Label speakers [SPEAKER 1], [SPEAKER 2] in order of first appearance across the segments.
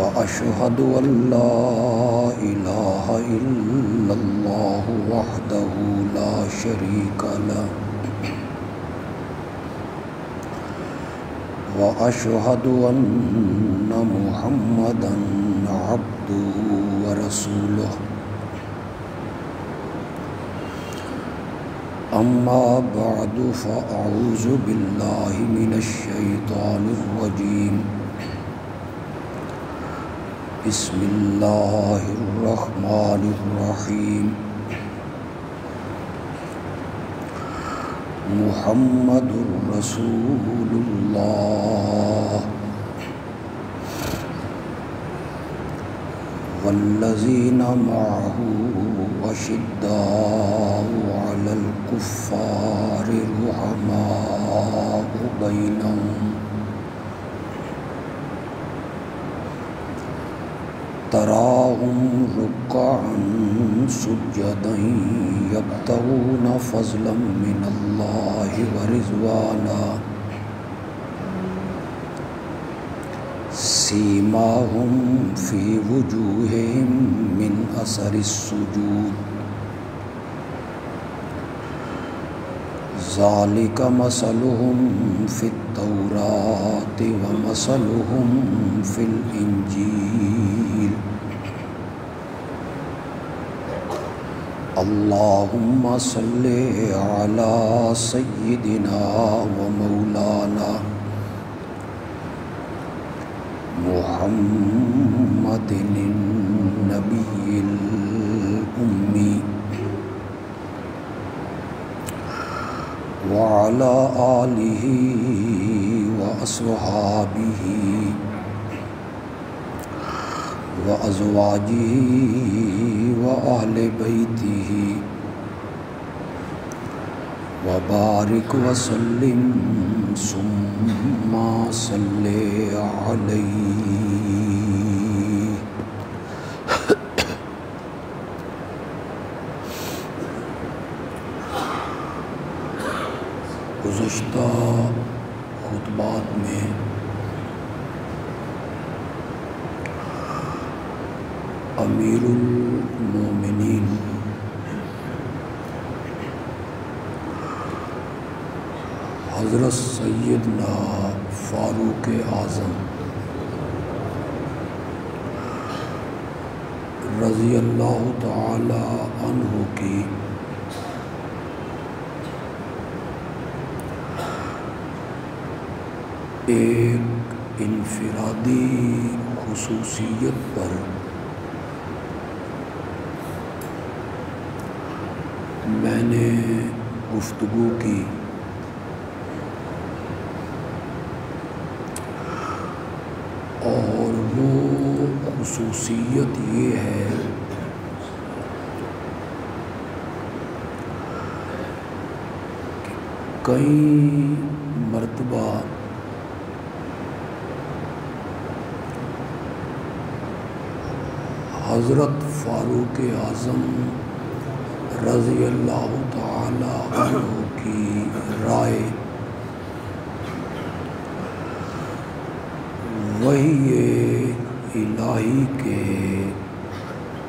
[SPEAKER 1] وأشهد أن لا إله إلا الله وحده لا شريك له وأشهد أن محمدا عبده ورسوله أما بعد فأعوذ بالله من الشيطان الرجيم بسم الله الرحمن الرحيم محمد رسول الله والذين معه أشداء على الكفار رحماء بينهم تراهم ركعا سجدا يبتغون فضلا من الله ورضوانا سيماهم في وجوههم من أثر السجود ذلك مثلهم في التوراة ومثلهم في الإنجيل اللهم صل على سيدنا ومولانا محمد النبي الأمي وعلى آله وأصحابه وأزواجه وأهل بيته وبارك وسلم ثم صل عليه گزشتہ خطبات میں امیر المومنین حضرت سیدنا فاروق اعظم رضی اللہ تعالی عنہ کی ایک انفرادی خصوصیت پر میں نے گفتگو کی اور وہ خصوصیت یہ ہے کہ کئی مرتبہ حضرت فاروق اعظم رضی اللہ تعالی عنہ کی رائے وحی الہی کے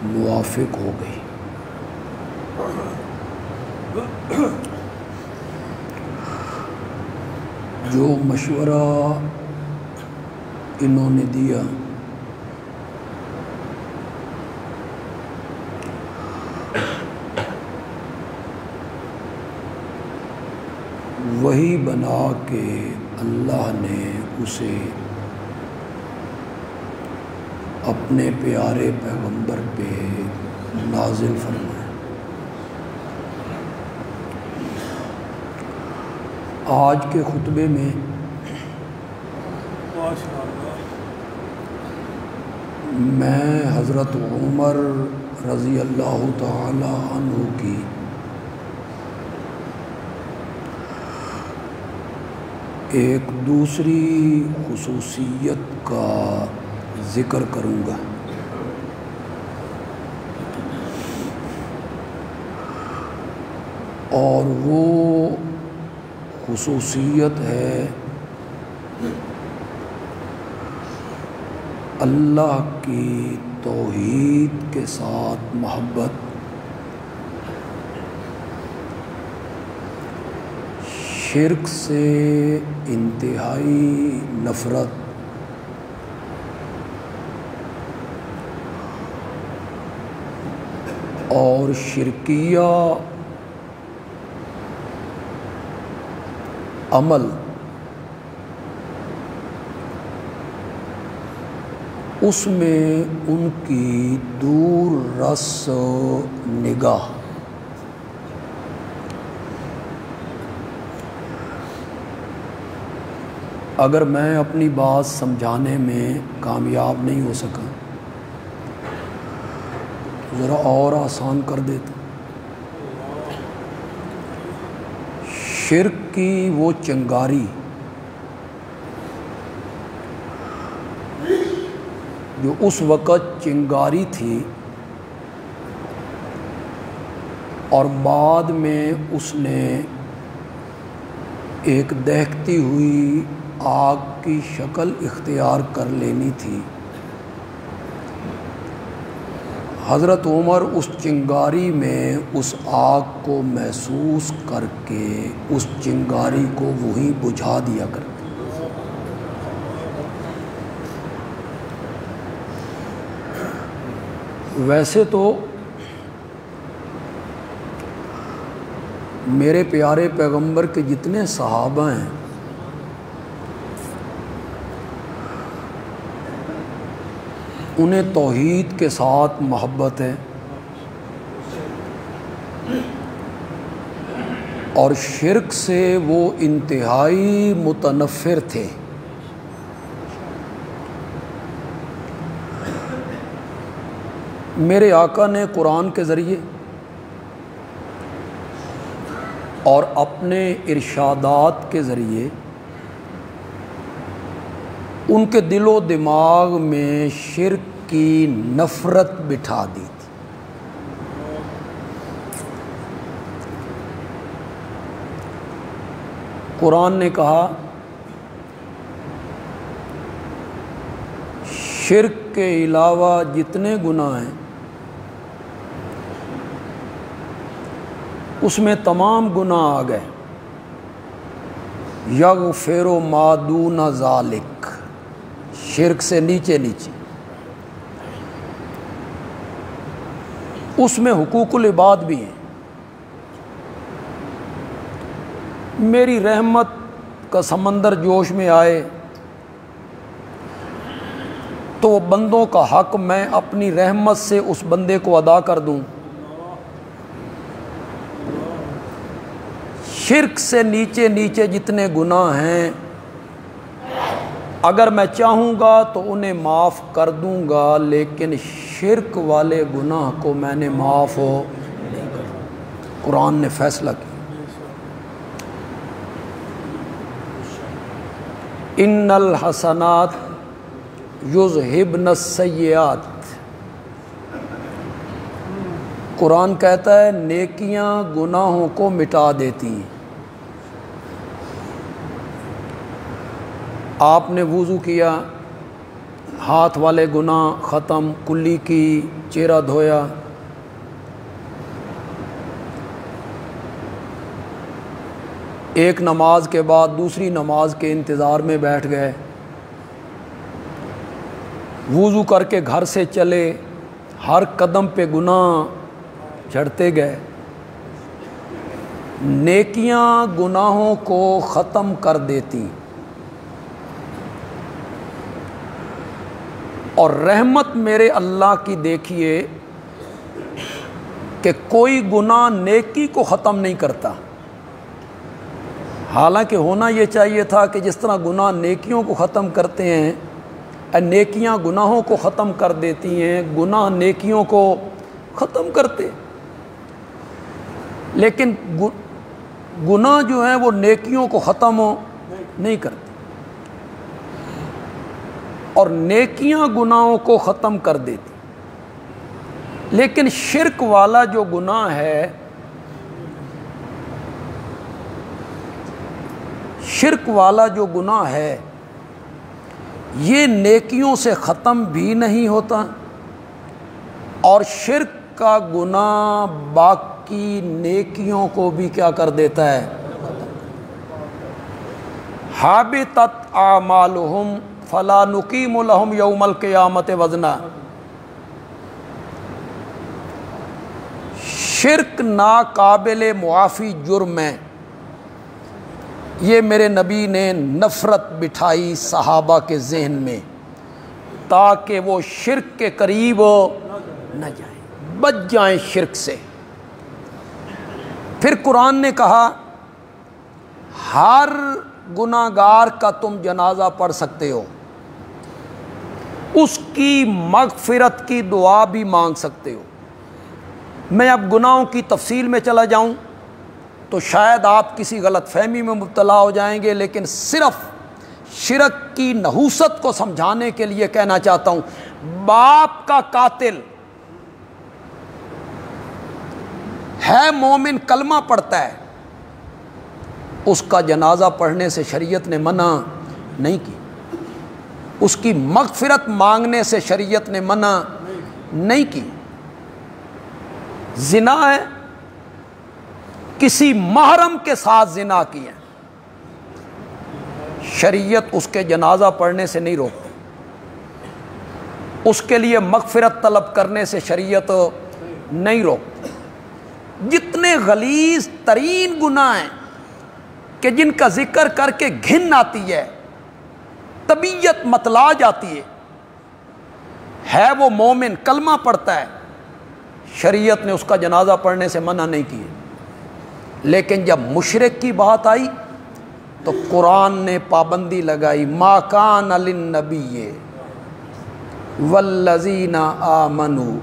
[SPEAKER 1] موافق ہو گئی. جو مشورہ انہوں نے دیا وہی بنا کے اللہ نے اسے اپنے پیارے پیغمبر پہ نازل فرمایا. آج کے خطبے میں میں حضرت عمر رضی اللہ تعالی عنہ کی ایک دوسری خصوصیت کا ذکر کروں گا. اور وہ خصوصیت ہے اللہ کی توحید کے ساتھ محبت، شرک سے انتہائی نفرت، اور شرکیہ عمل اس میں ان کی دور رس نگاہ، اگر میں اپنی بات سمجھانے میں کامیاب نہیں ہو سکا ذرا اور آسان کر دیتا۔ شرک کی وہ چنگاری جو اس وقت چنگاری تھی اور بعد میں اس نے ایک دہکتی ہوئی آگ کی شکل اختیار کر لینی تھی، حضرت عمر اس چنگاری میں اس آگ کو محسوس کر کے اس چنگاری کو وہیں بجھا دیا کرتے۔ ویسے تو میرے پیارے پیغمبر کے جتنے صحابہ ہیں انہیں توحید کے ساتھ محبت ہے اور شرک سے وہ انتہائی متنفر تھے۔ میرے آقا نے قرآن کے ذریعے اور اپنے ارشادات کے ذریعے ان کے دل و دماغ میں شرک کی نفرت بٹھا دی تھی۔ قرآن نے کہا شرک کے علاوہ جتنے گناہ ہیں اس میں تمام گناہ آ گئے، یغفر ما دون ذالک، شرک سے نیچے نیچے، اس میں حقوق العباد بھی ہیں۔ میری رحمت کا سمندر جوش میں آئے تو وہ بندوں کا حق میں اپنی رحمت سے اس بندے کو ادا کر دوں۔ شرک سے نیچے نیچے جتنے گناہ ہیں اگر میں چاہوں گا تو انہیں معاف کر دوں گا، لیکن شرک والے گناہ کو میں نے معاف نہیں کروں۔ قرآن نے فیصلہ کیا، ان الحسنات یذہبن السیئات، قرآن کہتا ہے نیکیاں گناہوں کو مٹا دیتی ہیں۔ آپ نے وضو کیا، ہاتھ والے گناہ ختم، کلی کی، چہرہ دھویا، ایک نماز کے بعد دوسری نماز کے انتظار میں بیٹھ گئے، وضو کر کے گھر سے چلے، ہر قدم پہ گناہ چڑھتے گئے۔ نیکیاں گناہوں کو ختم کر دیتی اور رحمت میرے اللہ کی دیکھیے کہ کوئی گناہ نیکی کو ختم نہیں کرتا، حالانکہ ہونا یہ چاہیے تھا کہ جس طرح گناہ نیکیوں کو ختم کرتے ہیں، نیکیاں گناہوں کو ختم کر دیتی ہیں، گناہ نیکیوں کو ختم کرتے، لیکن گناہ جو ہیں وہ نیکیوں کو ختم نہیں کرتے، اور نیکیاں گناہوں کو ختم کر دیتی۔ لیکن شرک والا جو گناہ ہے، شرک والا جو گناہ ہے یہ نیکیوں سے ختم بھی نہیں ہوتا، اور شرک کا گناہ باقی نیکیوں کو بھی کیا کر دیتا ہے؟ حابطت اعمالہم فلا نقیم لہم یوم القیامت وزنا۔ شرک ناقابل معافی جرم ہے، یہ میرے نبی نے نفرت بٹھائی صحابہ کے ذہن میں تاکہ وہ شرک کے قریب نہ جائیں، بچ جائیں شرک سے۔ پھر قرآن نے کہا ہر گناہ گار کا تم جنازہ پڑھ سکتے ہو، اس کی مغفرت کی دعا بھی مانگ سکتے ہو۔ میں اب گناہوں کی تفصیل میں چلا جاؤں تو شاید آپ کسی غلط فہمی میں مبتلا ہو جائیں گے، لیکن صرف شرک کی نحوست کو سمجھانے کے لیے کہنا چاہتا ہوں، باپ کا قاتل ہے مومن، کلمہ پڑھتا ہے، اس کا جنازہ پڑھنے سے شریعت نے منع نہیں کی، اس کی مغفرت مانگنے سے شریعت نے منع نہیں کی۔ زنا ہے، کسی محرم کے ساتھ زنا کیا، شریعت اس کے جنازہ پڑھنے سے نہیں روکتی، اس کے لیے مغفرت طلب کرنے سے شریعت نہیں روکتی۔ جتنے غلیظ ترین گناہ ہیں کہ جن کا ذکر کر کے گھن آتی ہے، طبیعت متلا جاتی ہے وہ مومن کلمہ پڑھتا ہے، شریعت نے اس کا جنازہ پڑھنے سے منع نہیں کی۔ لیکن جب مشرک کی بات آئی تو قرآن نے پابندی لگائی، ما کان للنبی والذین آمنوا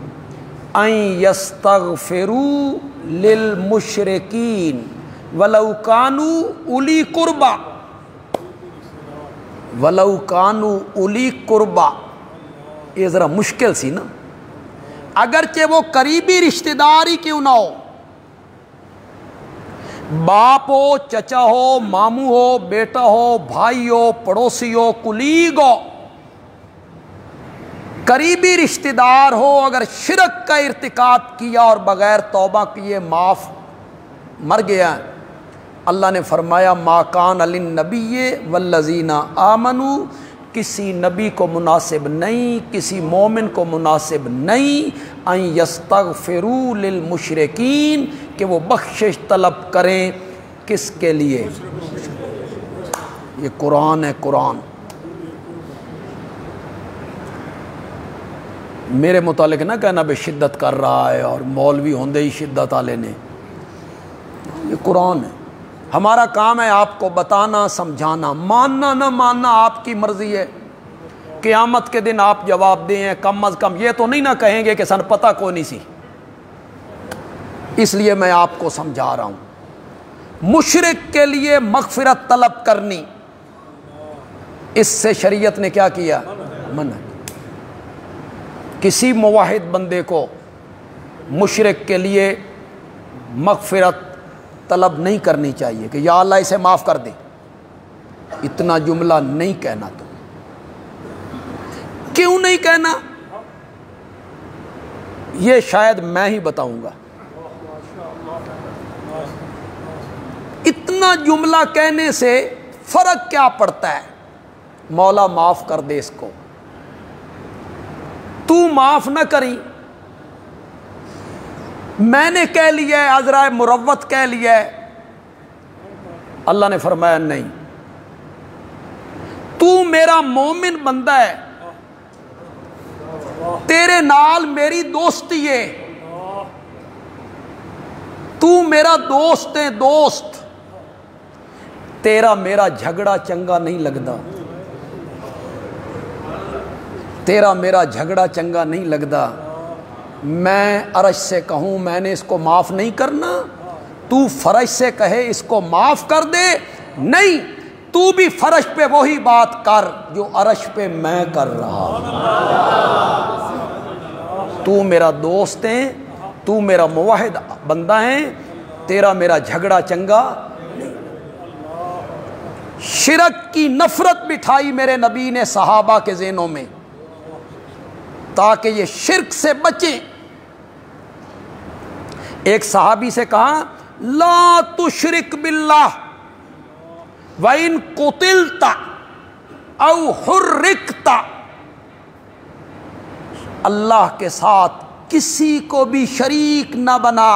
[SPEAKER 1] ان یستغفروا للمشرکین ولو کانوا اولی قربا، ولو کانوا اولی قربا۔ یہ ذرا مشکل سی نا، اگرچہ وہ قریبی رشتہ داری کیوں نہ ہو، باپ ہو، چچا ہو، ماموں ہو، بیٹا ہو، بھائی ہو، پڑوسی ہو، کلیگ ہو، قریبی رشتہ دار ہو، اگر شرک کا ارتکاب کیا اور بغیر توبہ کیے معاف مر گیا، اللہ نے فرمایا ما کان للنبی والذین آمنوا، کسی نبی کو مناسب نہیں، کسی مومن کو مناسب نہیں ان یستغفروا للمشرکین، کہ وہ بخشش طلب کریں، کس کے لیے؟ یہ قرآن ہے، قرآن میرے متعلق نہ کہنا بے شدت کر رہا ہے اور مولوی ہوندے ہی شدت والے نے، یہ قرآن ہے۔ ہمارا کام ہے آپ کو بتانا، سمجھانا، ماننا نہ ماننا آپ کی مرضی ہے۔ قیامت کے دن آپ جواب دیں، کم از کم یہ تو نہیں نہ کہیں گے کہ سن پتہ کو نہیں سی، اس لیے میں آپ کو سمجھا رہا ہوں۔ مشرک کے لیے مغفرت طلب کرنی، اس سے شریعت نے کیا کیا؟ منع۔ کسی موحد بندے کو مشرک کے لیے مغفرت طلب نہیں کرنی چاہیے کہ یا اللہ اسے معاف کر دے، اتنا جملہ نہیں کہنا۔ تو کیوں نہیں کہنا یہ شاید میں ہی بتاؤں گا۔ اتنا جملہ کہنے سے فرق کیا پڑتا ہے؟ مولا معاف کر دے اس کو، تو معاف نہ کری، میں نے کہہ لیا ہے، عذرائے مروت کہہ لیا ہے، اللہ نے فرمایا نہیں، تو میرا مومن بندہ ہے، تیرے نال میری دوستی ہے، تو میرا دوست ہے، دوست، تیرا میرا جھگڑا چنگا نہیں لگتا، تیرا میرا جھگڑا چنگا نہیں لگتا، میں عرش سے کہوں میں نے اس کو معاف نہیں کرنا، تو فرش سے کہے اس کو معاف کر دے، نہیں، تو بھی فرش پہ وہی بات کر جو عرش پہ میں کر رہا ہوں۔ تو میرا دوست ہے، تو میرا موحد بندہ ہے، تیرا میرا جھگڑا چنگا نہیں۔ شرک کی نفرت بٹھائی میرے نبی نے صحابہ کے ذہنوں میں تاکہ یہ شرک سے بچیں۔ ایک صحابی سے کہا لا تشرک باللہ وَإِن قُتِلْتَ أَوْ حُرِّقْتَ، اللہ کے ساتھ کسی کو بھی شریک نہ بنا،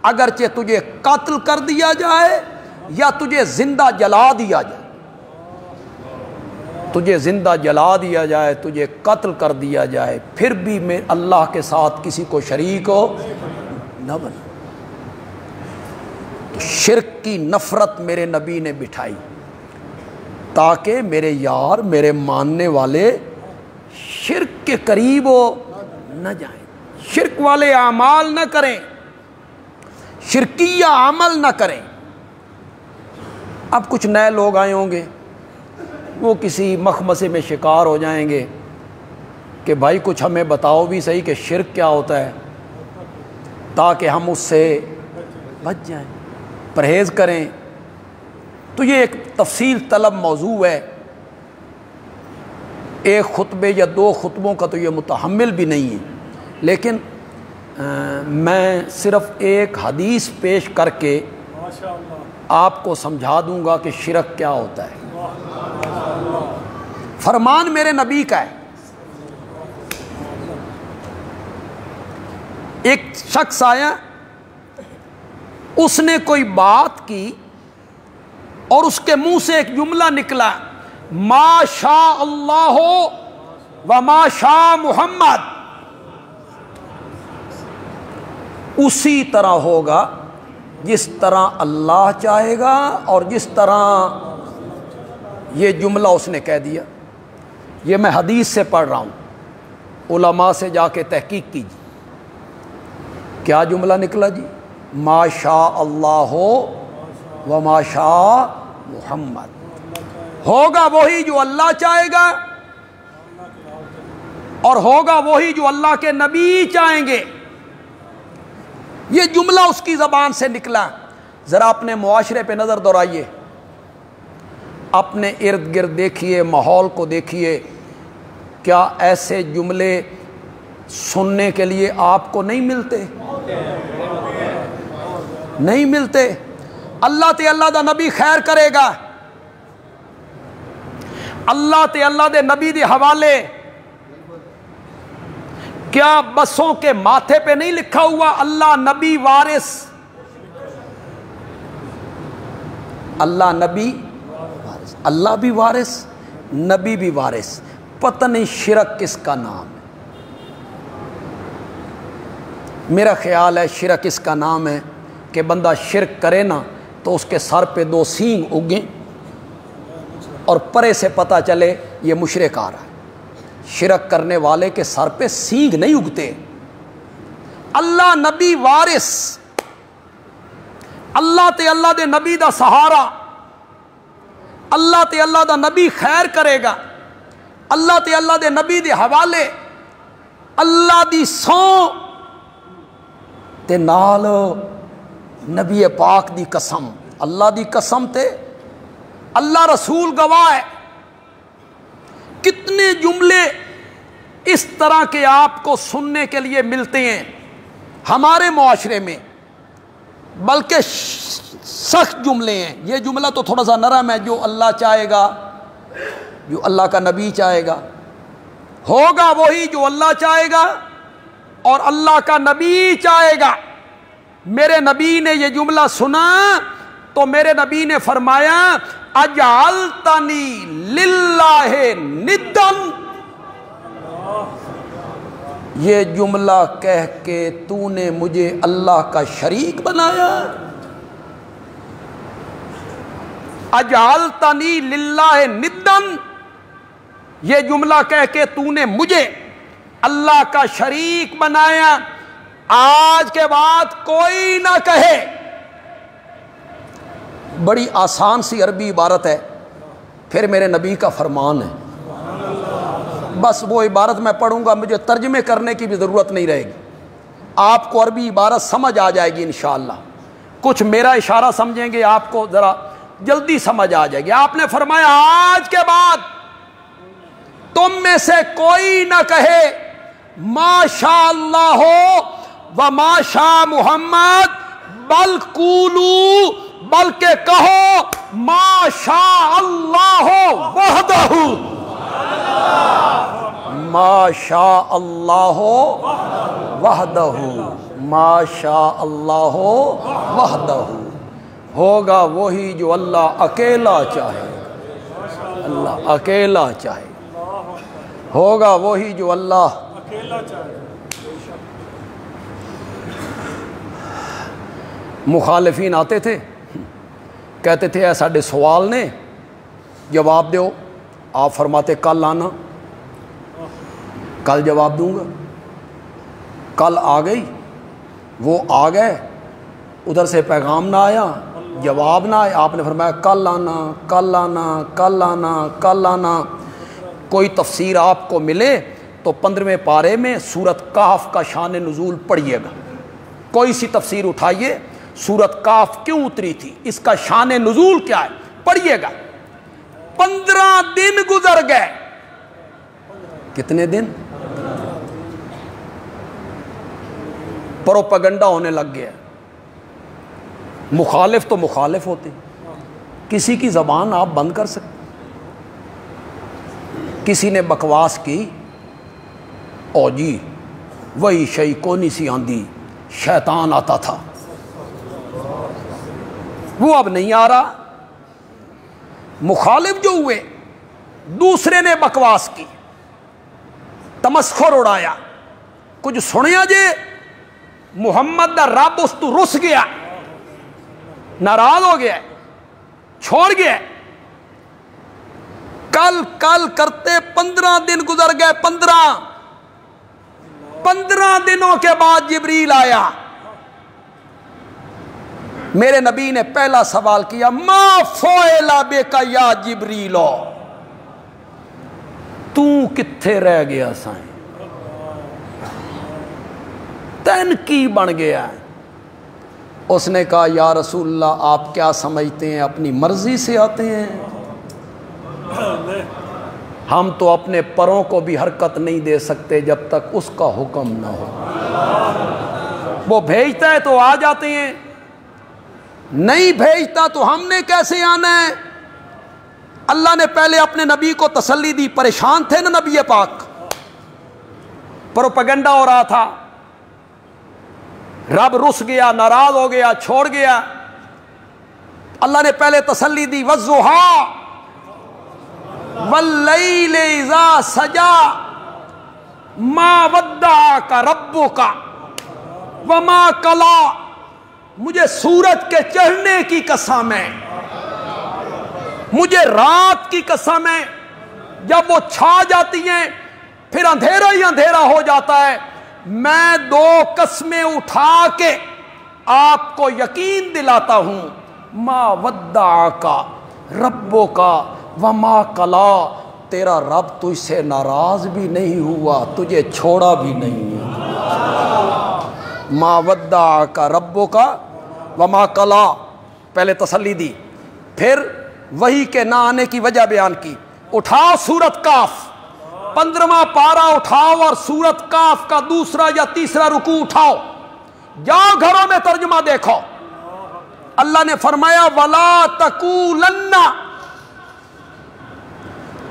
[SPEAKER 1] اگرچہ تجھے قتل کر دیا جائے یا تجھے زندہ جلا دیا جائے، تجھے زندہ جلا دیا جائے، تجھے قتل کر دیا جائے، پھر بھی میں اللہ کے ساتھ کسی کو شریک ہو نہ بنا۔ تو شرک کی نفرت میرے نبی نے بٹھائی تاکہ میرے یار، میرے ماننے والے شرک کے قریب ہو نہ جائیں، شرک والے اعمال نہ کریں، شرکیہ عمل نہ کریں۔ اب کچھ نئے لوگ آئے ہوں گے، وہ کسی مخمصے میں شکار ہو جائیں گے کہ بھائی کچھ ہمیں بتاؤ بھی صحیح کہ شرک کیا ہوتا ہے، تاکہ ہم اس سے بچ جائیں، پرہیز کریں۔ تو یہ ایک تفصیل طلب موضوع ہے، ایک خطبے یا دو خطبوں کا تو یہ متحمل بھی نہیں ہے، لیکن میں صرف ایک حدیث پیش کر کے آپ کو سمجھا دوں گا کہ شرک کیا ہوتا ہے۔ فرمان میرے نبی کا ہے، ایک شخص آیا، اس نے کوئی بات کی اور اس کے منہ سے ایک جملہ نکلا، ما شاء اللہ و ما شاء محمد، اسی طرح ہوگا جس طرح اللہ چاہے گا اور جس طرح یہ جملہ اس نے کہہ دیا۔ یہ میں حدیث سے پڑھ رہا ہوں، علماء سے جا کے تحقیق کیجیے۔ کیا جملہ نکلا جی؟ ما شاء اللہ و ما شاء محمد، ہوگا وہی جو اللہ چاہے گا اور ہوگا وہی جو اللہ کے نبی چاہیں گے۔ یہ جملہ اس کی زبان سے نکلا۔ ذرا اپنے معاشرے پہ نظر دوڑائیے، اپنے ارد گرد دیکھیے، ماحول کو دیکھیے، کیا ایسے جملے سننے کے لیے آپ کو نہیں ملتے؟ نہیں ملتے۔ اللہ تے اللہ دا نبی خیر کرے گا، اللہ تے اللہ دے نبی دے حوالے کیا بسوں کے ماتھے پہ نہیں لکھا ہوا اللہ نبی وارث؟ اللہ نبی وارث، اللہ بھی وارث، نبی بھی وارث۔ پتہ نہیں شرک کس کا نام ہے؟ میرا خیال ہے شرک اس کا نام ہے کہ بندہ شرک کرے نا تو اس کے سر پہ دو سینگ اگیں اور پرے سے پتہ چلے یہ مشرک آ رہا ہے۔ شرک کرنے والے کے سر پہ سینگ نہیں اگتے۔ اللہ نبی وارث، اللہ تے اللہ دے نبی دا سہارا، اللہ تے اللہ دا نبی خیر کرے گا، اللہ تے اللہ دے نبی دے حوالے، اللہ دی سو تے نال نبی پاک دی قسم، اللہ دی قسم تے اللہ رسول گواہ ہے۔ کتنے جملے اس طرح کے آپ کو سننے کے لیے ملتے ہیں ہمارے معاشرے میں، بلکہ سخت جملے ہیں۔ یہ جملہ تو تھوڑا سا نرم ہے، جو اللہ چاہے گا، جو اللہ کا نبی چاہے گا، ہوگا وہی جو اللہ چاہے گا اور اللہ کا نبی چاہے گا۔ میرے نبی نے یہ جملہ سنا تو میرے نبی نے فرمایا اجعلتنی للہ ندن، یہ جملہ کہہ کے تو نے مجھے اللہ کا شریک بنایا۔ اجعلتنی للہ ندن، یہ جملہ کہہ کے تو نے مجھے اللہ کا شریک بنایا۔ آج کے بعد کوئی نہ کہے، بڑی آسان سی عربی عبارت ہے، پھر میرے نبی کا فرمان ہے، بس وہ عبارت میں پڑھوں گا، مجھے ترجمے کرنے کی بھی ضرورت نہیں رہے گی، آپ کو عربی عبارت سمجھ آ جائے گی انشاءاللہ۔ کچھ میرا اشارہ سمجھیں گے، آپ کو ذرا جلدی سمجھ آ جائے گی. آپ نے فرمایا آج کے بعد تم میں سے کوئی نہ کہے ما شاء اللہ و ما شاء محمد بل قولوا، بلکہ کہو ما شاء اللہ وحدہ، ما شاء اللہ وحدہ، ما شاء اللہ وحدہ. ہوگا وہی جو اللہ اکیلا چاہے، اللہ اکیلا چاہے، ہوگا وہی جو اللہ اکیلا چاہے. مخالفین آتے تھے، کہتے تھے اے ساڈے سوال نے جواب دیو. آپ فرماتے کل آنا، کل جواب دوں گا. کل آ گئی، وہ آ گئے، ادھر سے پیغام نہ آیا، جواب نہ آیا. آپ نے فرمایا کل آنا، کل آنا، کل آنا، کل آنا. کوئی تفسیر آپ کو ملے تو 15ویں پارے میں سورت کہف کا شان نزول پڑھیے گا. کوئی سی تفسیر اٹھائیے، سورت کہف کیوں اتری تھی، اس کا شان نزول کیا ہے، پڑھیے گا. 15 دن گزر گئے. کتنے دن؟ پروپیگنڈا ہونے لگ گیا. مخالف تو مخالف ہوتے، کسی کی زبان آپ بند کر سکتے. کسی نے بکواس کی، او جی وہی شئی کونی سی آندھی، شیطان آتا تھا، وہ اب نہیں آ رہا. مخالف جو ہوئے، دوسرے نے بکواس کی، تمسخر اڑایا، کچھ سنیا جے محمد دا رب اس تو رس گیا، ناراض ہو گیا، چھوڑ گیا. کل کل کرتے 15 دن گزر گئے. 15 دنوں کے بعد جبریل آیا. میرے نبی نے پہلا سوال کیا ما فعل بک یا جبریل، تو کتھے رہ گیا سائیں، تین کی بن گیا. اس نے کہا یا رسول اللہ آپ کیا سمجھتے ہیں اپنی مرضی سے آتے ہیں؟ ہم تو اپنے پروں کو بھی حرکت نہیں دے سکتے جب تک اس کا حکم نہ ہو. وہ بھیجتا ہے تو آ جاتے ہیں، نہیں بھیجتا تو ہم نے کیسے آنا ہے؟ اللہ نے پہلے اپنے نبی کو تسلی دی. پریشان تھے نا نبی پاک، پروپیگنڈا ہو رہا تھا، رب رس گیا، ناراض ہو گیا، چھوڑ گیا. اللہ نے پہلے تسلی دی والضحیٰ واللیل اذا سجا ما ودعک ربک وما قلی. مجھے سورج کے چڑھنے کی قسم ہے، مجھے رات کی قسم ہے، جب وہ چھا جاتی ہیں پھر اندھیرا ہی اندھیرا ہو جاتا ہے. میں 2 قسمیں اٹھا کے آپ کو یقین دلاتا ہوں، ما ودعک ربک وما قلی. تیرا رب تجھ سے ناراض بھی نہیں ہوا، تجھے چھوڑا بھی نہیں ہے. ما ودعک ربک وما قلی، پہلے تسلی دی، پھر وحی کے نہ آنے کی وجہ بیان کی. اٹھاؤ سورت کاف، 15واں پارہ اٹھاؤ اور سورت کاف کا دوسرا یا تیسرا رکوع اٹھاؤ، جاؤ گھروں میں ترجمہ دیکھو. اللہ نے فرمایا وَلَا تَقُولَنَّ.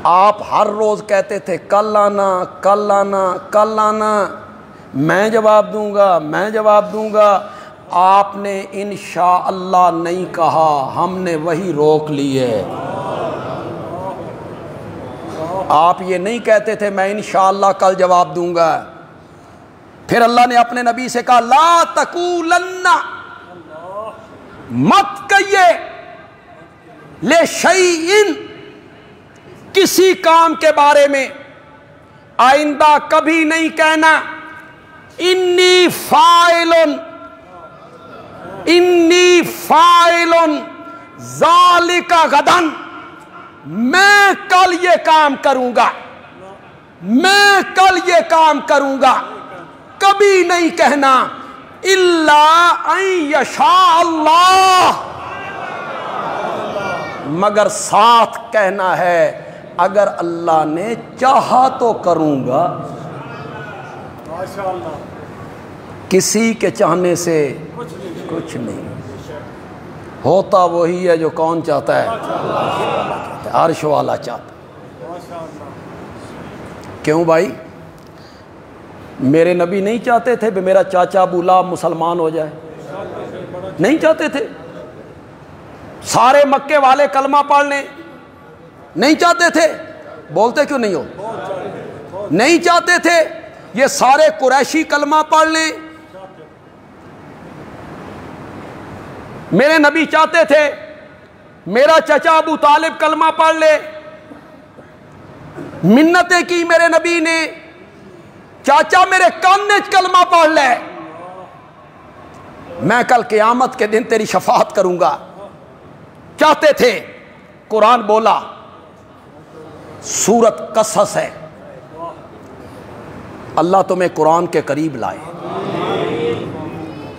[SPEAKER 1] آپ ہر روز کہتے تھے کل آنا، کل آنا، کل آنا، میں جواب دوں گا، میں جواب دوں گا. آپ نے انشاءاللہ نہیں کہا، ہم نے وہی روک لی ہے. آپ یہ نہیں کہتے تھے میں انشاءاللہ کل جواب دوں گا. پھر اللہ نے اپنے نبی سے کہا لا تقولن، مت کہیے لشیء، کسی کام کے بارے میں آئندہ کبھی نہیں کہنا انی فاعل ذالک غدن، میں کل یہ کام کروں گا، میں کل یہ کام کروں گا. کبھی نہیں کہنا الا ان یشاء اللہ. مگر ساتھ کہنا ہے اگر اللہ نے چاہا تو کروں گا. کسی کے چاہنے سے کچھ نہیں ہوتا، وہی ہے جو کون چاہتا ہے؟ عرش والا چاہتا ہے. کیوں بھائی؟ میرے نبی نہیں چاہتے تھے کہ میرا چاچا ابو لہب مسلمان ہو جائے؟ نہیں چاہتے تھے. سارے مکے والے کلمہ پڑھ لیں؟ نہیں چاہتے تھے. بولتے کیوں نہیں ہو؟ نہیں چاہتے تھے. یہ سارے قریشی کلمہ پڑھ لیں؟ میرے نبی چاہتے تھے میرا چچا ابو طالب کلمہ پڑھ لے؟ منتیں کی میرے نبی نے، چاچا میرے کانے کلمہ پڑھ لے، میں کل قیامت کے دن تیری شفاعت کروں گا. چاہتے تھے. قرآن بولا، سورت قصص ہے، اللہ تمہیں قرآن کے قریب لائے.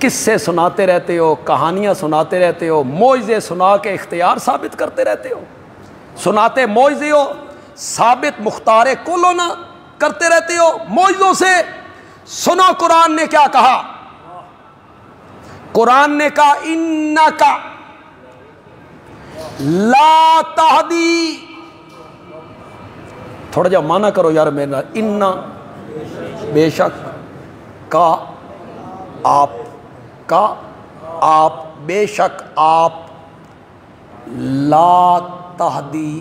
[SPEAKER 1] قصے سناتے رہتے ہو، کہانیاں سناتے رہتے ہو، معجزے سنا کے اختیار ثابت کرتے رہتے ہو. سناتے معجزے ہو، ثابت مختار کل ہونا کرتے رہتے ہو معجزوں سے. سنو قرآن نے کیا کہا. قرآن نے کہا انکا لا تہدی. تھوڑا جا مانا کرو یار میرا. انا بے شک، کا آپ، کا آپ، بے شک آپ، لا تہدی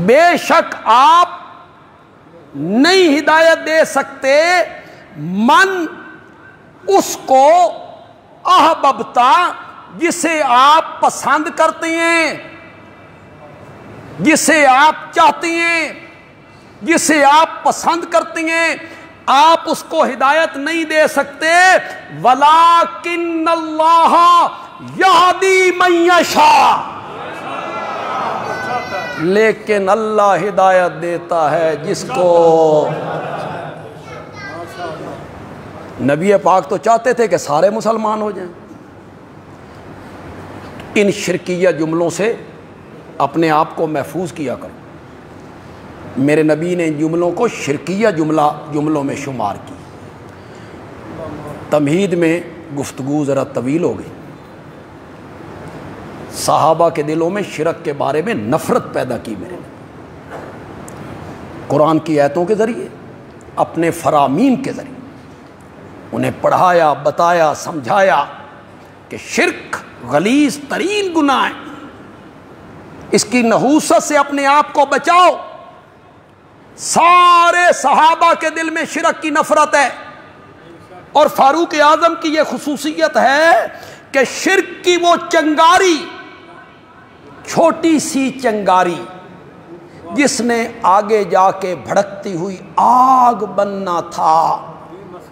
[SPEAKER 1] بے شک آپ نہیں ہدایت دے سکتے من اس کو احببتا جسے آپ پسند کرتے ہیں، جسے آپ چاہتے ہیں، جسے آپ پسند کرتے ہیں، آپ اس کو ہدایت نہیں دے سکتے. وَلَٰكِنَّ اللَّهَ يَهْدِي مَن يَشَاءُ، لیکن اللہ ہدایت دیتا ہے جس کو. نبی پاک تو چاہتے تھے کہ سارے مسلمان ہو جائیں. ان شرکیہ جملوں سے اپنے آپ کو محفوظ کیا کرو. میرے نبی نے ان جملوں کو شرکیہ جملوں میں شمار کی. تمہید میں گفتگو ذرا طویل ہو گئی. صحابہ کے دلوں میں شرک کے بارے میں نفرت پیدا کی میرے نے، قرآن کی آیتوں کے ذریعے، اپنے فرامین کے ذریعے انہیں پڑھایا، بتایا، سمجھایا کہ شرک غلیظ ترین گناہ ہے، اس کی نحوست سے اپنے آپ کو بچاؤ. سارے صحابہ کے دل میں شرک کی نفرت ہے، اور فاروق اعظم کی یہ خصوصیت ہے کہ شرک کی وہ چنگاری، چھوٹی سی چنگاری جس نے آگے جا کے بھڑکتی ہوئی آگ بننا تھا،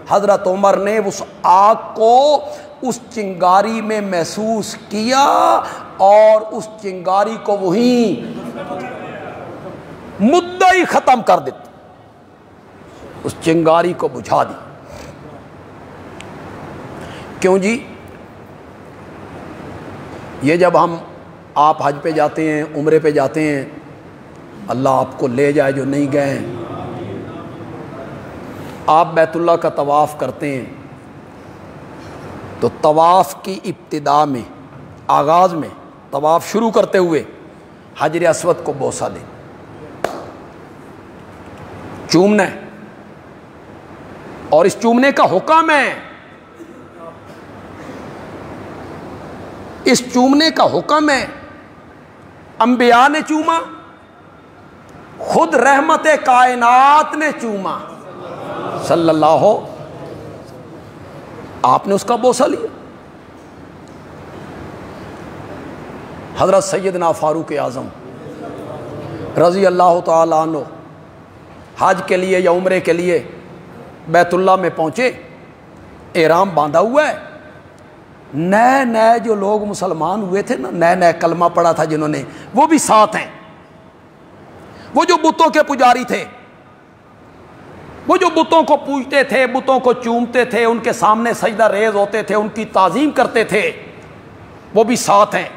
[SPEAKER 1] حضرت عمر نے اس آگ کو اس چنگاری میں محسوس کیا اور اس چنگاری کو وہیں مدعی ختم کر دیتا، اس چنگاری کو بجھا دی. کیوں جی؟ یہ جب ہم آپ حج پہ جاتے ہیں، عمرے پہ جاتے ہیں، اللہ آپ کو لے جائے جو نہیں گئے ہیں، آپ بیت اللہ کا طواف کرتے ہیں تو طواف کی ابتدا میں، آغاز میں، طواف شروع کرتے ہوئے حجر اسود کو بوسہ دیں، چومنا ہے، اور اس چومنے کا حکم ہے، اس چومنے کا حکم ہے. انبیاء نے چوما، خود رحمت کائنات نے چوما صلی اللہ، آپ نے اس کا بوسہ لیا. حضرت سیدنا فاروق اعظم رضی اللہ تعالی عنہ حج کے لیے یا عمرے کے لیے بیت اللہ میں پہنچے، احرام باندھا ہوا ہے. نئے نئے جو لوگ مسلمان ہوئے تھے نا، نئے نئے کلمہ پڑھا تھا جنہوں نے، وہ بھی ساتھ ہیں. وہ جو بتوں کے پجاری تھے، وہ جو بتوں کو پوجتے تھے، بتوں کو چومتے تھے، ان کے سامنے سجدہ ریز ہوتے تھے، ان کی تعظیم کرتے تھے، وہ بھی ساتھ ہیں.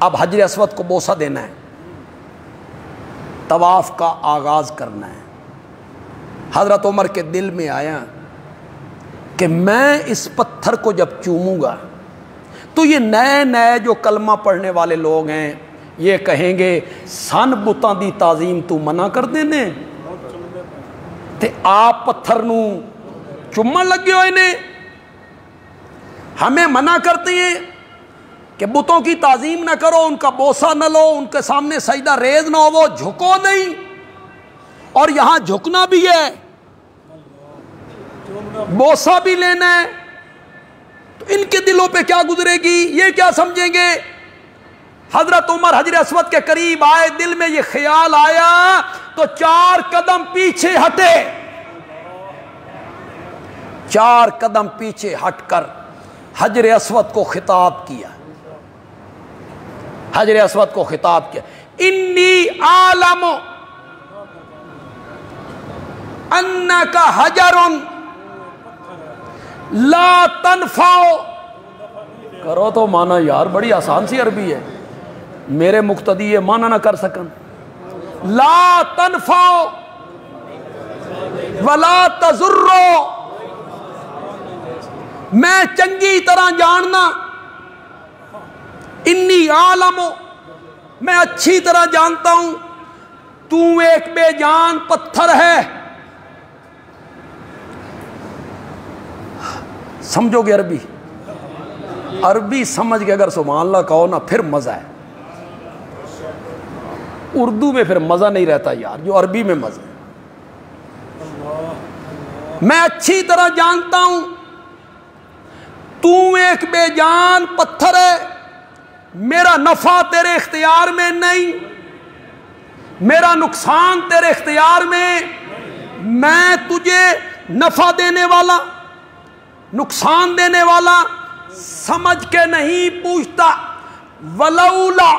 [SPEAKER 1] اب حجر اسود کو بوسہ دینا ہے, طواف کا آغاز کرنا ہے. حضرت عمر کے دل میں آیا کہ میں اس پتھر کو جب چوموں گا تو یہ نئے نئے جو کلمہ پڑھنے والے لوگ ہیں یہ کہیں گے سن بتاں دی تعظیم تو منع کر دینے تے آپ پتھر نو چومن لگے ہوئے نے. ہمیں منع کرتے ہیں کہ بتوں کی تعظیم نہ کرو, ان کا بوسہ نہ لو, ان کے سامنے سجدہ ریز نہ ہو, وہ جھکو نہیں, اور یہاں جھکنا بھی ہے, بوسہ بھی لینا ہے. تو ان کے دلوں پہ کیا گزرے گی, یہ کیا سمجھیں گے. حضرت عمر حجر اسود کے قریب آئے, دل میں یہ خیال آیا تو 4 قدم پیچھے ہٹے, 4 قدم پیچھے ہٹ کر حجر اسود کو خطاب کیا. حجر اسود کو خطاب کیا, انی عالم انک حجر لا تنفع. کرو تو مانا یار, بڑی آسان سی عربی ہے, میرے مقتدی یہ مانا نہ کر سکن. لا تنفع ولا تضر, میں چنگی طرح جاننا, انی عالم, میں اچھی طرح جانتا ہوں تو ایک بے جان پتھر ہے. سمجھو گے عربی, عربی سمجھ کے اگر سبحان اللہ کہو نا پھر مزہ ہے. اردو میں پھر مزہ نہیں رہتا یار, جو عربی میں مزہ ہے. میں اچھی طرح جانتا ہوں تو ایک بے جان پتھر ہے, میرا نفع تیرے اختیار میں نہیں, میرا نقصان تیرے اختیار میں, میں تجھے نفع دینے والا نقصان دینے والا سمجھ کے نہیں پوچھتا. ولولا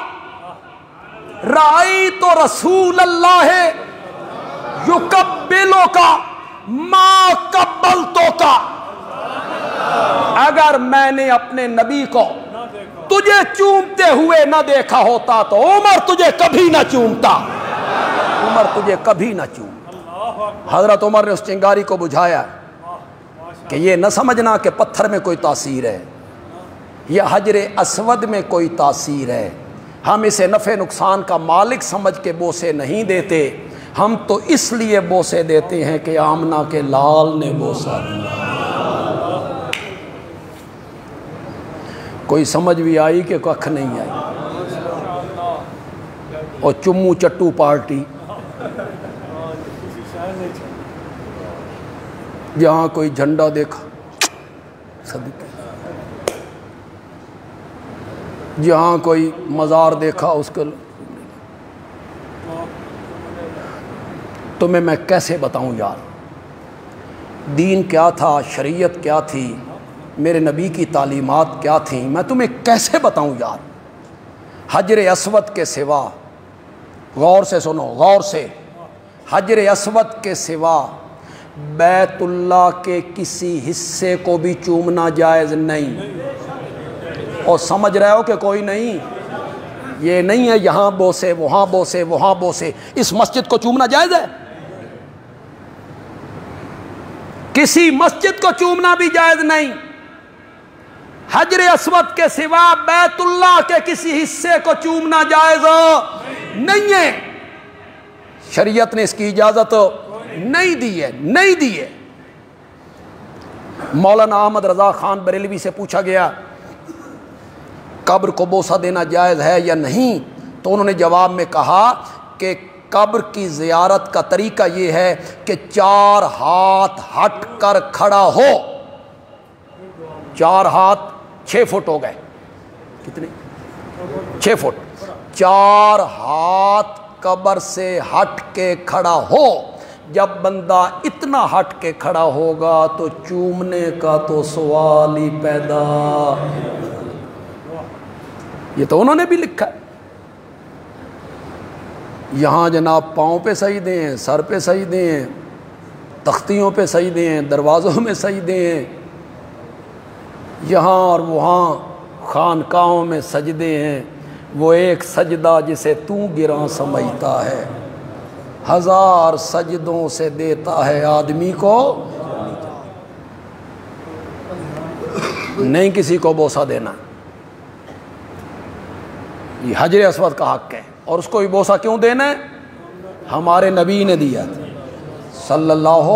[SPEAKER 1] رأیت رسول اللہ یقبلک ما قبلتک, اگر میں نے اپنے نبی کو تجھے چومتے ہوئے نہ دیکھا ہوتا تو عمر تجھے کبھی نہ چومتا, عمر تجھے کبھی نہ چومتا. حضرت عمر نے اس چنگاری کو بجھایا کہ یہ نہ سمجھنا کہ پتھر میں کوئی تاثیر ہے یا حجر اسود میں کوئی تاثیر ہے. ہم اسے نفع نقصان کا مالک سمجھ کے بوسے نہیں دیتے, ہم تو اس لیے بوسے دیتے ہیں کہ آمنہ کے لال نے بوسا دیا. کوئی سمجھ بھی آئی کہ کچھ نہیں آئی. اور چمو چٹو پارٹی, جہاں کوئی جھنڈا دیکھا صدقے, جہاں کوئی مزار دیکھا اس کو. تمہیں میں کیسے بتاؤں یار دین کیا تھا, شریعت کیا تھی, میرے نبی کی تعلیمات کیا تھیں, میں تمہیں کیسے بتاؤں یار. حجر اسود کے سوا, غور سے سنو غور سے, حجر اسود کے سوا بیت اللہ کے کسی حصے کو بھی چومنا جائز نہیں. اور سمجھ رہے ہو کہ کوئی نہیں, یہ نہیں ہے یہاں بوسے وہاں بوسے وہاں بوسے. اس مسجد کو چومنا جائز ہے, کسی مسجد کو چومنا بھی جائز نہیں. حجر اسود کے سوا بیت اللہ کے کسی حصے کو چومنا جائز نہیں ہے. شریعت نے اس کی اجازت نہیں دی ہے, نہیں دی ہے. مولانا احمد رضا خان بریلوی سے پوچھا گیا قبر کو بوسہ دینا جائز ہے یا نہیں, تو انہوں نے جواب میں کہا کہ قبر کی زیارت کا طریقہ یہ ہے کہ 4 ہاتھ ہٹ کر کھڑا ہو. 4 ہاتھ 6 فٹ ہو گئے, کتنے 6 فٹ. 4 ہاتھ قبر سے ہٹ کے کھڑا ہو. جب بندہ اتنا ہٹ کے کھڑا ہوگا تو چومنے کا تو سوال ہی پیدا. یہ تو انہوں نے بھی لکھا ہے. یہاں جناب پاؤں پہ سجدے ہیں, سر پہ سجدے ہیں, تختیوں پہ سجدے ہیں, دروازوں میں سجدے ہیں, یہاں اور وہاں خانقاہوں میں سجدے ہیں، وہ ایک سجدہ جسے تو گراں سمجھتا ہے، ہزار سجدوں سے دیتا ہے آدمی کو نہیں کسی کو بوسہ دینا۔ یہ حجر اسود کا حق ہے، اور اس کو بھی بوسہ کیوں دینا ہے؟ ہمارے نبی نے دیا تھا صلی اللہ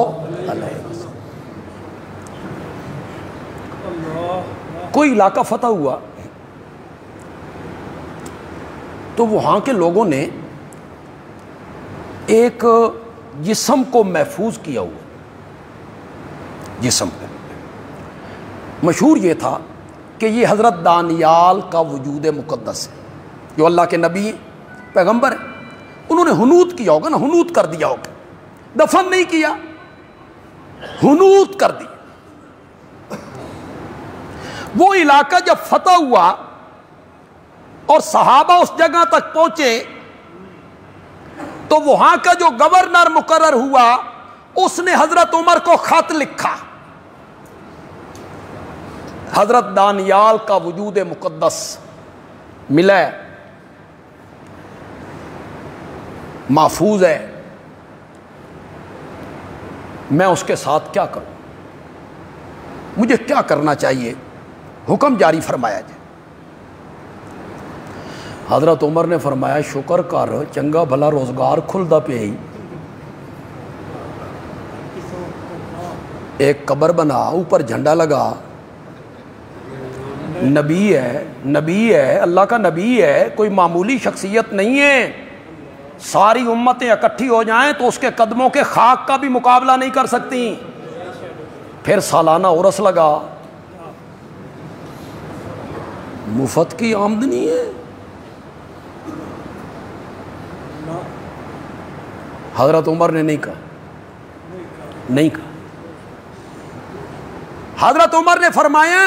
[SPEAKER 1] علیہ وسلم۔ کوئی علاقہ فتح ہوا تو وہاں کے لوگوں نے ایک جسم کو محفوظ کیا ہوا، جسم کو مشہور یہ تھا کہ یہ حضرت دانیال کا وجود مقدس ہے، جو اللہ کے نبی پیغمبر ہیں۔ انہوں نے حنوط کیا ہوگا نا، حنوط کر دیا ہوگا، دفن نہیں کیا، حنوط کر دی۔ وہ علاقہ جب فتح ہوا اور صحابہ اس جگہ تک پہنچے تو وہاں کا جو گورنر مقرر ہوا اس نے حضرت عمر کو خط لکھا، حضرت دانیال کا وجود مقدس ملا ہے، محفوظ ہے، میں اس کے ساتھ کیا کروں، مجھے کیا کرنا چاہیے، حکم جاری فرمایا جائے۔ حضرت عمر نے فرمایا شکر کر، چنگا بھلا روزگار کھلدا پہ ہی، ایک قبر بنا، اوپر جھنڈا لگا، نبی ہے، نبی ہے، اللہ کا نبی ہے، کوئی معمولی شخصیت نہیں ہے، ساری امتیں اکٹھی ہو جائیں تو اس کے قدموں کے خاک کا بھی مقابلہ نہیں کر سکتی۔ پھر سالانہ عرس لگا، مفت کی آمدنی ہے۔ حضرت عمر نے نہیں کہا، نہیں کہا۔ حضرت عمر نے فرمایا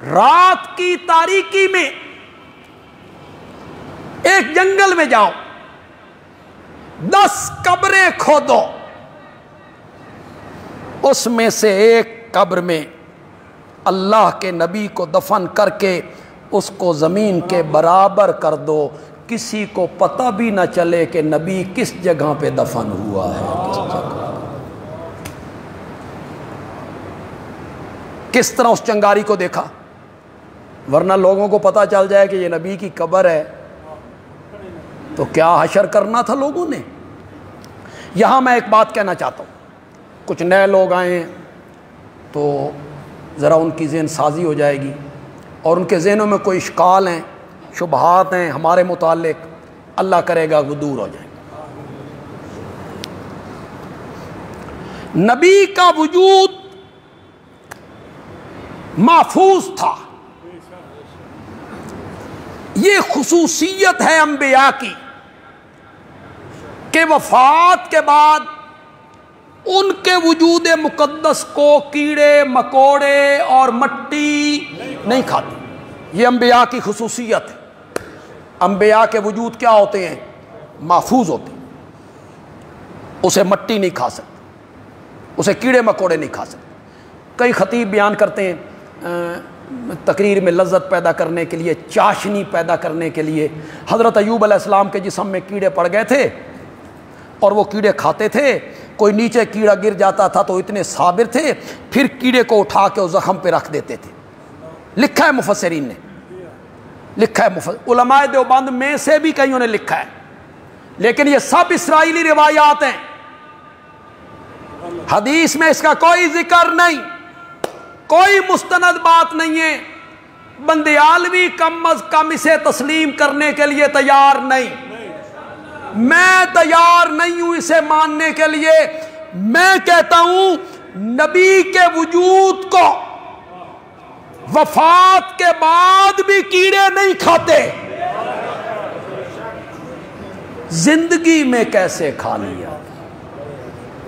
[SPEAKER 1] رات کی تاریکی میں ایک جنگل میں جاؤ، 10 قبریں کھودو، اس میں سے ایک قبر میں اللہ کے نبی کو دفن کر کے اس کو زمین کے برابر کر دو، کسی کو پتہ بھی نہ چلے کہ نبی کس جگہ پہ دفن ہوا ہے، کس جگہ۔ کس طرح اس چنگاری کو دیکھا، ورنہ لوگوں کو پتہ چل جائے کہ یہ نبی کی قبر ہے تو کیا حشر کرنا تھا لوگوں نے۔ یہاں میں ایک بات کہنا چاہتا ہوں، کچھ نئے لوگ آئے ہیں تو ذرا ان کی ذہن سازی ہو جائے گی، اور ان کے ذہنوں میں کوئی اشکال ہیں، شبہات ہیں ہمارے متعلق، اللہ کرے گا وہ دور ہو جائیں گے۔ نبی کا وجود محفوظ تھا، یہ خصوصیت ہے انبیاء کی کہ وفات کے بعد ان کے وجود مقدس کو کیڑے مکوڑے اور مٹی نہیں کھاتی، یہ انبیاء کی خصوصیت ہے۔ انبیاء کے وجود کیا ہوتے ہیں؟ محفوظ ہوتے ہیں، اسے مٹی نہیں کھا سکتی، اسے کیڑے مکوڑے نہیں کھا سکتے۔ کئی خطیب بیان کرتے ہیں تقریر میں لذت پیدا کرنے کے لیے، چاشنی پیدا کرنے کے لیے، حضرت ایوب علیہ السلام کے جسم میں کیڑے پڑ گئے تھے اور وہ کیڑے کھاتے تھے، کوئی نیچے کیڑا گر جاتا تھا تو اتنے صابر تھے، پھر کیڑے کو اٹھا کے اس زخم پہ رکھ دیتے تھے۔ لکھا ہے مفسرین نے، لکھا ہے علماء دیوبند میں سے بھی کئیوں نے لکھا ہے، لیکن یہ سب اسرائیلی روایات ہیں، حدیث میں اس کا کوئی ذکر نہیں، کوئی مستند بات نہیں ہے۔ بندیالوی کم از کم اسے تسلیم کرنے کے لیے تیار نہیں، میں تیار نہیں ہوں اسے ماننے کے لیے۔ میں کہتا ہوں نبی کے وجود کو وفات کے بعد بھی کیڑے نہیں کھاتے، زندگی میں کیسے کھا لیا تھا،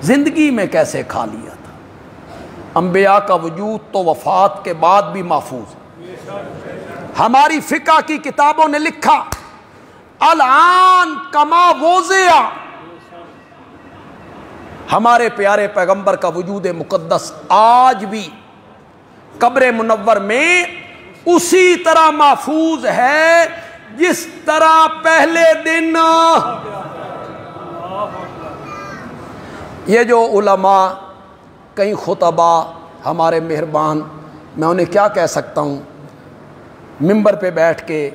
[SPEAKER 1] زندگی میں کیسے کھا لیا تھا۔ انبیاء کا وجود تو وفات کے بعد بھی محفوظ ہے۔ ہماری فقہ کی کتابوں نے لکھا الان کما وضع، ہمارے پیارے پیغمبر کا وجود مقدس آج بھی قبر منور میں اسی طرح محفوظ ہے جس طرح پہلے دن. یہ جو علماء کئی خطبہ ہمارے مہربان، میں انہیں کیا کہہ سکتا ہوں، ممبر پہ بیٹھ کے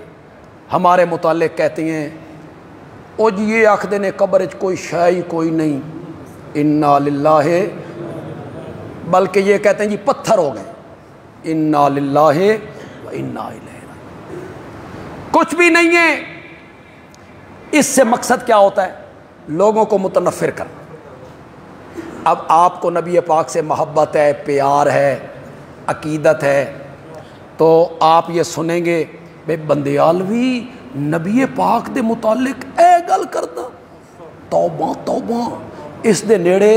[SPEAKER 1] ہمارے متعلق کہتے ہیں او جی یہ آخ دینے قبر کوئی شے کوئی نہیں، انا للہ، بلکہ یہ کہتے ہیں جی پتھر ہو گئے، انا للہ و انا الیہ راجعون. کچھ بھی نہیں ہے. اس سے مقصد کیا ہوتا ہے؟ لوگوں کو متنفر کرنا. اب آپ کو نبی پاک سے محبت ہے، پیار ہے، عقیدت ہے، تو آپ یہ سنیں گے بے بندیالوی نبی پاک دے متعلق اے گل کردا، توبہ توبہ اس دے نیڑے.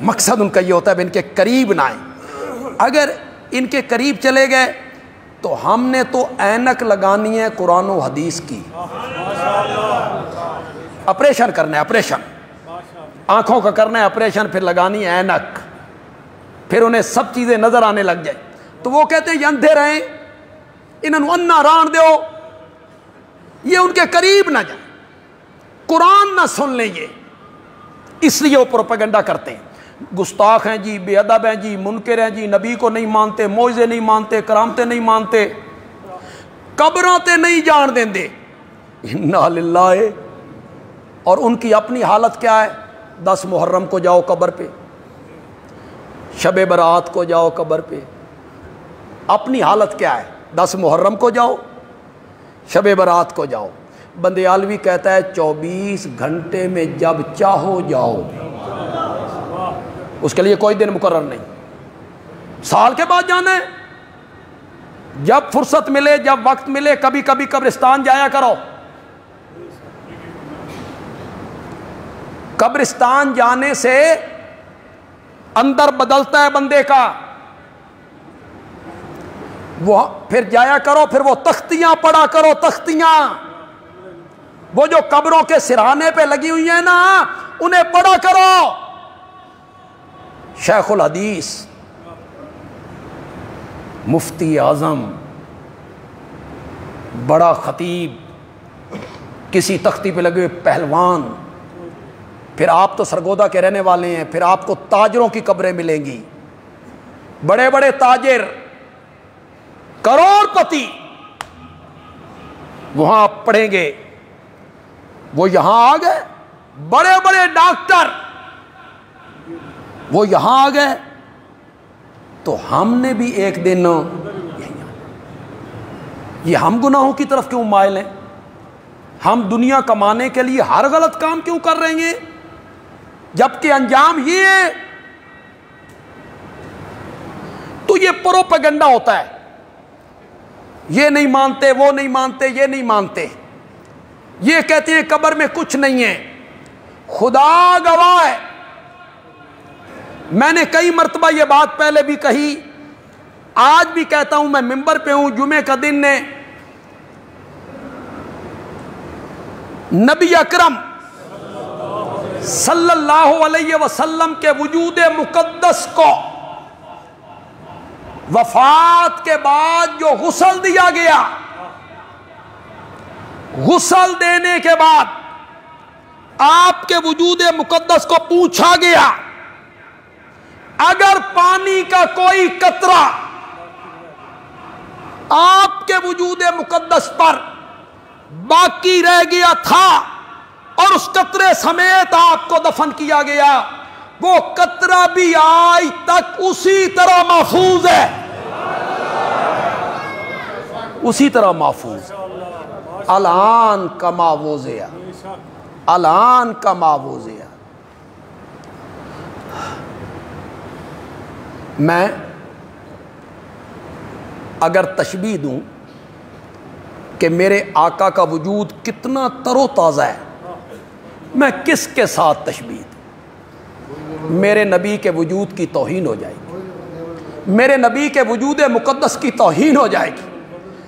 [SPEAKER 1] مقصد ان کا یہ ہوتا ہے ان کے قریب نہ آئیں. اگر ان کے قریب چلے گئے تو ہم نے تو اینک لگانی ہے قرآن و حدیث کی. آپریشن کرنا ہے، آپریشن آنکھوں کا کرنا ہے آپریشن، پھر لگانی ہے اینک، پھر انہیں سب چیزیں نظر آنے لگ جائیں. تو وہ کہتے ہیں یہ اندھے رہیں، انہوں انا ران دیو، یہ ان کے قریب نہ جائیں، قرآن نہ سن لیں. یہ اس لیے وہ پروپیگنڈا کرتے ہیں. گستاخ ہیں جی، بے ادب ہیں جی، منکر ہیں جی، نبی کو نہیں مانتے، موعظے نہیں مانتے، کرامتیں نہیں مانتے، قبراں تے نہیں جان دیں دے. انا للہ. اور ان کی اپنی حالت کیا ہے؟ 10 محرم کو جاؤ قبر پہ، شب برات کو جاؤ قبر پہ. اپنی حالت کیا ہے؟ 10 محرم کو جاؤ، شب برات کو جاؤ. بندیالوی کہتا ہے 24 گھنٹے میں جب چاہو جاؤ. اس کے لیے کوئی دن مقرر نہیں. سال کے بعد جانا ہے، جب فرصت ملے، جب وقت ملے. کبھی کبھی قبرستان جایا کرو. قبرستان جانے سے اندر بدلتا ہے بندے کا. وہ پھر جایا کرو، پھر وہ تختیاں پڑھا کرو، تختیاں وہ جو قبروں کے سرہانے پہ لگی ہوئی ہیں نا، انہیں پڑھا کرو. شیخ الحدیث، مفتی اعظم، بڑا خطیب، کسی تختی پہ لگے ہوئے پہلوان، پھر آپ تو سرگودا کے رہنے والے ہیں، پھر آپ کو تاجروں کی قبریں ملیں گی. بڑے بڑے تاجر، کروڑ پتی وہاں آپ پڑھیں گے. وہ یہاں آ گئے، بڑے بڑے ڈاکٹر وہ یہاں آ گئے. تو ہم نے بھی ایک دن یہ ہم گناہوں کی طرف کیوں مائل ہیں؟ ہم دنیا کمانے کے لیے ہر غلط کام کیوں کر رہے ہیں جبکہ انجام یہ ہے؟ تو یہ پروپیگنڈا ہوتا ہے. یہ نہیں مانتے، وہ نہیں مانتے، یہ نہیں مانتے، یہ کہتے ہیں قبر میں کچھ نہیں ہے. خدا گواہ ہے، میں نے کئی مرتبہ یہ بات پہلے بھی کہی، آج بھی کہتا ہوں. میں ممبر پہ ہوں، جمعے کا دن نے نبی اکرم صلی اللہ علیہ وسلم کے وجود مقدس کو وفات کے بعد جو غسل دیا گیا، غسل دینے کے بعد آپ کے وجود مقدس کو پوچھا گیا اگر پانی کا کوئی قطرہ آپ کے وجود مقدس پر باقی رہ گیا تھا اور اس قطرے سمیت آپ کو دفن کیا گیا، وہ قطرہ بھی آج تک اسی طرح محفوظ ہے، اسی طرح محفوظ. الان کما وضع، الان کما وضع. میں اگر تشبیہ دوں کہ میرے آقا کا وجود کتنا تر و تازہ ہے، میں کس کے ساتھ تشبیہ دوں؟ میرے نبی کے وجود کی توہین ہو جائے گی، میرے نبی کے وجود مقدس کی توہین ہو جائے گی.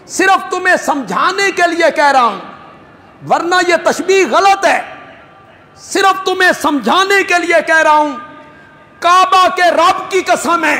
[SPEAKER 1] صرف تمہیں سمجھانے کے لیے کہہ رہا ہوں، ورنہ یہ تشبیہ غلط ہے. صرف تمہیں سمجھانے کے لیے کہہ رہا ہوں. کعبہ کے رب کی قسم ہے،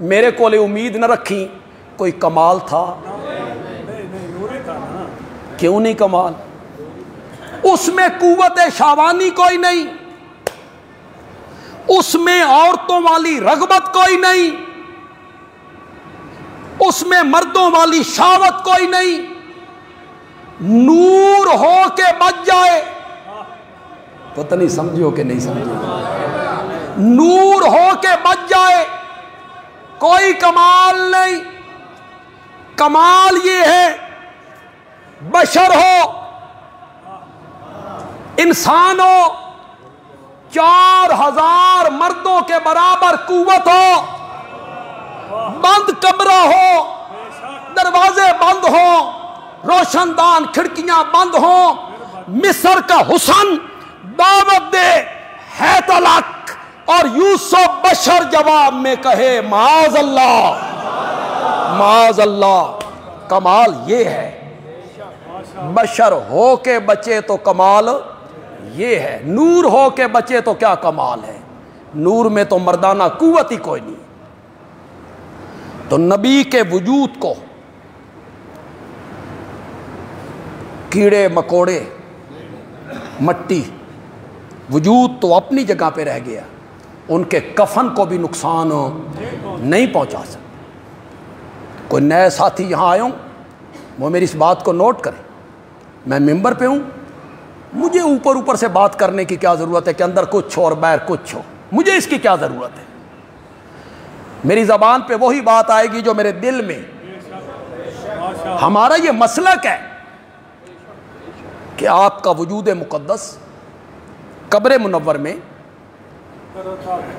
[SPEAKER 1] میرے کو امید نہ رکھی، کوئی کمال تھا؟ کیوں نہیں کمال؟ اس میں قوت شہوانی کوئی نہیں، اس میں عورتوں والی رغبت کوئی نہیں، اس میں مردوں والی شہوت کوئی نہیں، نور ہو کے بچ جائے، پتہ نہیں سمجھو کہ نہیں سمجھو، نور ہو کے بچ جائے، کوئی کمال نہیں۔ کمال یہ ہے بشر ہو، انسان ہو، 4000 مردوں کے برابر قوت ہو، بند کمرہ ہو، دروازے بند ہوں، روشن دان کھڑکیاں بند ہوں، مصر کا حسن دعوت دے ہے طلاق، اور یوسف بشر جواب میں کہے معاذ اللہ معاذ اللہ۔ کمال یہ ہے، بشر ہو کے بچے تو کمال یہ ہے، نور ہو کے بچے تو کیا کمال ہے؟ نور میں تو مردانہ قوت ہی کوئی نہیں۔ تو نبی کے وجود کو کیڑے مکوڑے مٹی، وجود تو اپنی جگہ پہ رہ گیا، ان کے کفن کو بھی نقصان نہیں پہنچا سکتا۔ کوئی نئے ساتھی یہاں آئے ہوں، وہ میری اس بات کو نوٹ کریں، میں ممبر پہ ہوں، مجھے اوپر سے بات کرنے کی کیا ضرورت ہے کہ اندر کچھ ہو اور باہر کچھ ہو؟ مجھے اس کی کیا ضرورت ہے؟ میری زبان پہ وہی بات آئے گی جو میرے دل میں۔ ہمارا یہ مسلک ہے کہ آپ کا وجود مقدس قبر منور میں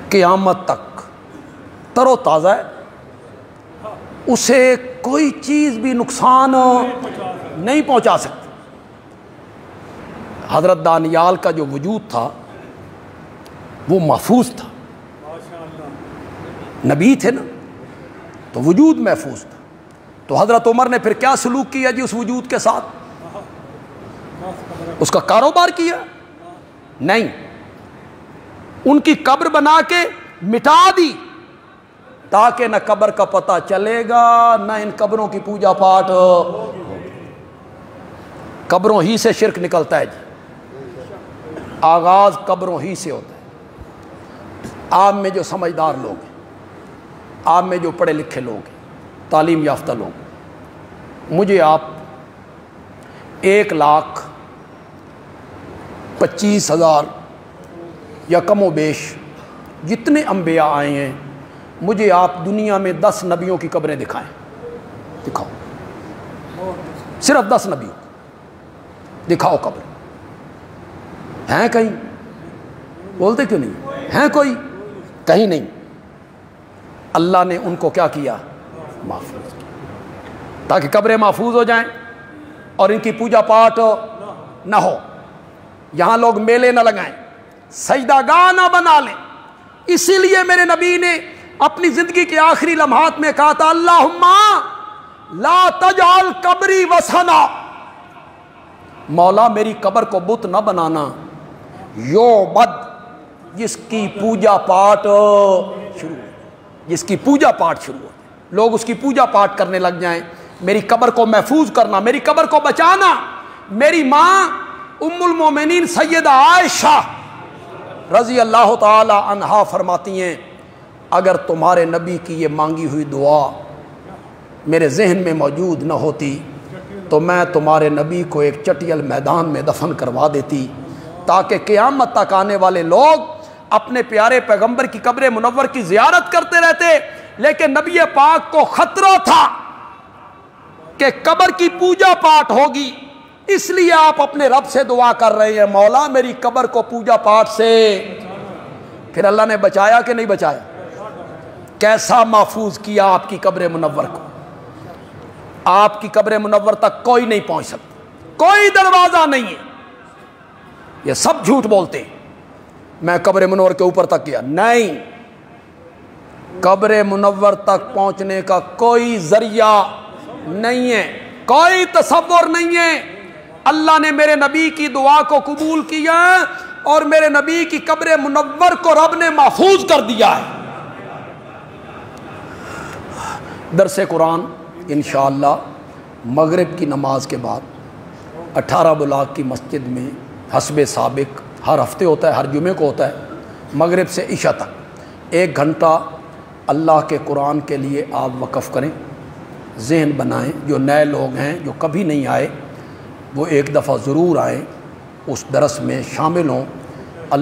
[SPEAKER 1] قیامت تک تر و تازہ ہے، اسے کوئی چیز بھی نقصان نہیں پہنچا سکتی۔ حضرت دانیال کا جو وجود تھا وہ محفوظ تھا، نبی تھے نا، تو وجود محفوظ تھا۔ تو حضرت عمر نے پھر کیا سلوک کیا جی اس وجود کے ساتھ؟ اس کا کاروبار کیا؟ نہیں، ان کی قبر بنا کے مٹا دی، تاکہ نہ قبر کا پتہ چلے گا نہ ان قبروں کی پوجا پاٹ۔ قبروں ہی سے شرک نکلتا ہے جی، آغاز قبروں ہی سے ہوتا ہے۔ آپ میں جو سمجھدار لوگ ہیں، آپ میں جو پڑھے لکھے لوگ ہیں، تعلیم یافتہ لوگ، مجھے آپ 1,25,000 یا کم و بیش جتنے انبیاء آئے ہیں، مجھے آپ دنیا میں 10 نبیوں کی قبریں دکھائیں، دکھاؤ، صرف 10 نبیوں دکھاؤ قبر، ہیں کہیں؟ بولتے کیوں نہیں ہیں؟ کوئی کہیں نہیں۔ اللہ نے ان کو کیا کیا؟ محفوظ کیا، تاکہ قبریں محفوظ ہو جائیں اور ان کی پوجا پاٹ نہ ہو، یہاں لوگ میلے نہ لگائیں، سجدہ گاہ نہ بنا لیں۔ اسی لیے میرے نبی نے اپنی زندگی کے آخری لمحات میں کہا تھا اللہم لا تجعل قبری وثنا، مولا میری قبر کو بت نہ بنانا، یعبد، جس کی پوجا پاٹ شروع ہو، جس کی پوجا پاٹ شروع ہو، لوگ اس کی پوجا پاٹ کرنے لگ جائیں۔ میری قبر کو محفوظ کرنا، میری قبر کو بچانا۔ میری ماں ام المومنین سیدہ عائشہ رضی اللہ تعالی عنہا فرماتی ہیں اگر تمہارے نبی کی یہ مانگی ہوئی دعا میرے ذہن میں موجود نہ ہوتی تو میں تمہارے نبی کو ایک چٹیل میدان میں دفن کروا دیتی، تاکہ قیامت تک آنے والے لوگ اپنے پیارے پیغمبر کی قبر منور کی زیارت کرتے رہتے۔ لیکن نبی پاک کو خطرہ تھا کہ قبر کی پوجا پاٹ ہوگی، اس لیے آپ اپنے رب سے دعا کر رہے ہیں مولا میری قبر کو پوجا پاٹ سے۔ پھر اللہ نے بچایا کہ نہیں بچایا؟ کیسا محفوظ کیا آپ کی قبر منور کو؟ آپ کی قبر منور تک کوئی نہیں پہنچ سکتا، کوئی دروازہ نہیں ہے۔ یہ سب جھوٹ بولتے ہیں میں قبر منور کے اوپر تک گیا، نہیں، قبر منور تک پہنچنے کا کوئی ذریعہ نہیں ہے، کوئی تصور نہیں ہے۔ اللہ نے میرے نبی کی دعا کو قبول کیا اور میرے نبی کی قبر منور کو رب نے محفوظ کر دیا ہے۔ درس قرآن انشاءاللہ مغرب کی نماز کے بعد 18 بلاک کی مسجد میں حسب سابق ہر ہفتے ہوتا ہے، ہر جمعے کو ہوتا ہے، مغرب سے عشاء تک 1 گھنٹہ اللہ کے قرآن کے لیے آپ وقف کریں، ذہن بنائیں۔ جو نئے لوگ ہیں جو کبھی نہیں آئے وہ ایک دفعہ ضرور آئیں، اس درس میں شامل ہوں۔